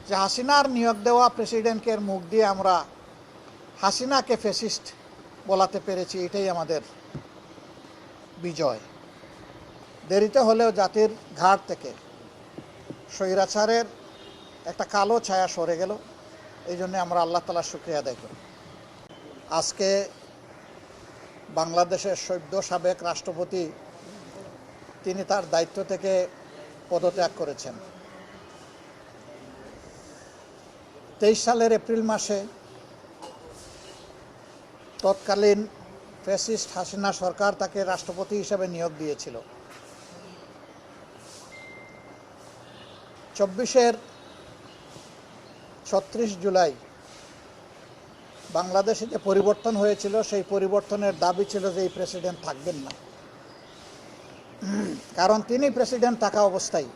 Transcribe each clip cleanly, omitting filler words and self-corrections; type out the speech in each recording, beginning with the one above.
যে হাসিনার নিয়োগ দেওয়া প্রেসিডেন্টের মুখ দিয়ে আমরা হাসিনাকে ফ্যাসিস্ট বলাতে পেরেছি, এটাই আমাদের বিজয়। দেরিতে হলেও জাতির ঘাট থেকে স্বৈরাচারের একটা কালো ছায়া সরে গেল, এই জন্য আমরা আল্লাহ তাআলার শুকরিয়া আদায় করি। আজকে বাংলাদেশের সদ্য সাবেক রাষ্ট্রপতি তিনি তার দায়িত্ব থেকে পদত্যাগ করেছেন। 23 সালের এপ্রিল মাসে তৎকালীন ফ্যাসিস্ট হাসিনা সরকার তাকে রাষ্ট্রপতি হিসেবে নিয়োগ দিয়েছিল। 36 জুলাই বাংলাদেশে যে পরিবর্তন হয়েছিল, সেই পরিবর্তনের দাবি ছিল যে এই প্রেসিডেন্ট থাকবেন না, কারণ তিনি প্রেসিডেন্ট থাকা অবস্থায়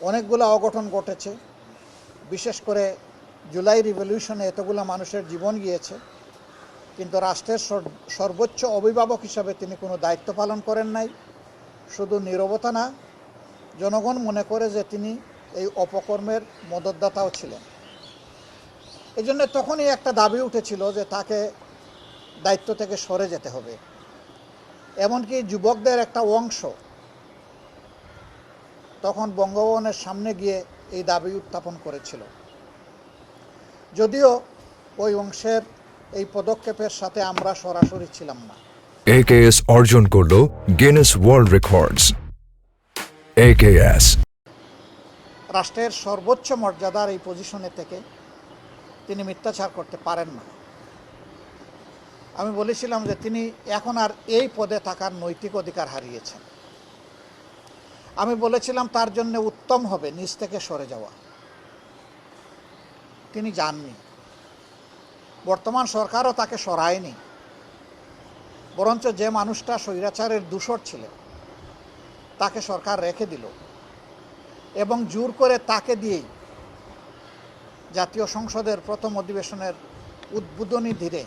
অনেকগুলো অঘটন ঘটেছে। বিশেষ করে জুলাই রিভলিউশনে এতগুলো মানুষের জীবন গিয়েছে, কিন্তু রাষ্ট্রের সর্বোচ্চ অভিভাবক হিসাবে তিনি কোনো দায়িত্ব পালন করেন নাই। শুধু নীরবতা না, জনগণ মনে করে যে তিনি এই অপকর্মের মদতদাতাও ছিলেন। এই জন্য তখনই একটা দাবি উঠেছিল যে তাকে দায়িত্ব থেকে সরে যেতে হবে। এমনকি যুবকদের একটা অংশ তখন বঙ্গভবনের সামনে গিয়ে এই দাবি উত্থাপন করেছিল। যদিও ওই অংশের এই পদক্ষেপের সাথে আমরা সরাসরি ছিলাম না। AKS অর্জন করলো গিনেস ওয়ার্ল্ড রেকর্ডস। AKS রাষ্ট্রের সর্বোচ্চ মর্যাদার এই পজিশনে থেকে তিনি মিথ্যাচার করতে পারেন না। আমি বলেছিলাম যে তিনি এখন আর এই পদে থাকার নৈতিক অধিকার হারিয়েছেন। আমি বলেছিলাম তার জন্য উত্তম হবে নিজ থেকে সরে যাওয়া। তিনি যাননি, বর্তমান সরকারও তাকে সরায়নি, বরঞ্চ যে মানুষটা স্বৈরাচারের দূষর ছিলেন তাকে সরকার রেখে দিল এবং জোর করে তাকে দিয়েই জাতীয় সংসদের প্রথম অধিবেশনের উদ্বোধনী দিনে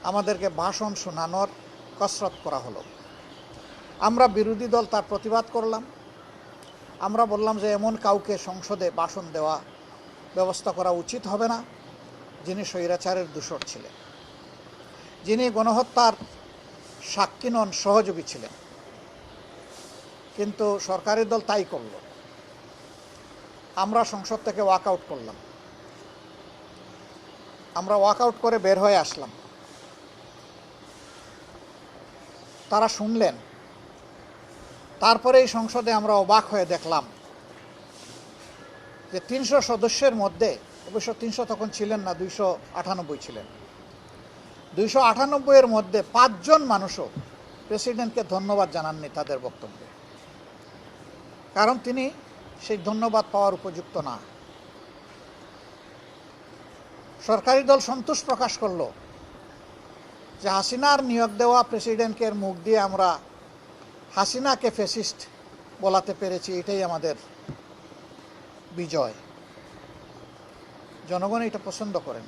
আমাদেরকে ভাষণ শোনানোর কসরত করা হলো। আমরা বিরোধী দল তার প্রতিবাদ করলাম। আমরা বললাম যে এমন কাউকে সংসদে ভাষণ দেওয়া ব্যবস্থা করা উচিত হবে না, যিনি স্বৈরাচারের দূষর ছিলেন, যিনি গণহত্যার সাক্ষী নন, সহযোগী ছিলেন। কিন্তু সরকারি দল তাই করল। আমরা সংসদ থেকে ওয়াকআউট করলাম। আমরা ওয়াকআউট করে বের হয়ে আসলাম। তারা শুনলেন। তারপরে এই সংসদে আমরা অবাক হয়ে দেখলাম যে 300 সদস্যের মধ্যে, অবশ্য 300 তখন ছিলেন না, 298 ছিলেন। 298 এর মধ্যে 5 জন মানুষও প্রেসিডেন্টকে ধন্যবাদ জানাননি তাদের বক্তব্যে, কারণ তিনি সেই ধন্যবাদ পাওয়ার উপযুক্ত না। সরকারি দল সন্তোষ প্রকাশ করল যে হাসিনার নিয়োগ দেওয়া প্রেসিডেন্টের মুখ দিয়ে আমরা হাসিনাকে ফ্যাসিস্ট বলাতে পেরেছি, এটাই আমাদের বিজয়। জনগণ এটা পছন্দ করেন।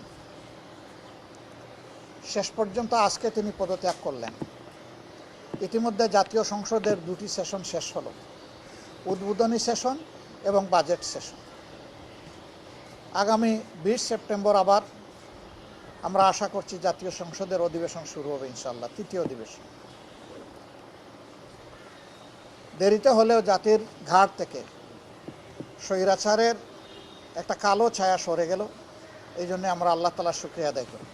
শেষ পর্যন্ত আজকে তিনি পদত্যাগ করলেন। ইতিমধ্যে জাতীয় সংসদের 2টি সেশন শেষ হলো, উদ্বোধনী সেশন এবং বাজেট সেশন। আগামী 20 সেপ্টেম্বর আবার আমরা আশা করছি জাতীয় সংসদের অধিবেশন শুরু হবে ইনশাআল্লাহ, 3য় অধিবেশন। দেরিতে হলেও জাতির ঘাট থেকে স্বৈরাচারের একটা কালো ছায়া সরে গেল, এই জন্য আমরা আল্লাহ তাআলার শুকরিয়া আদায় করি।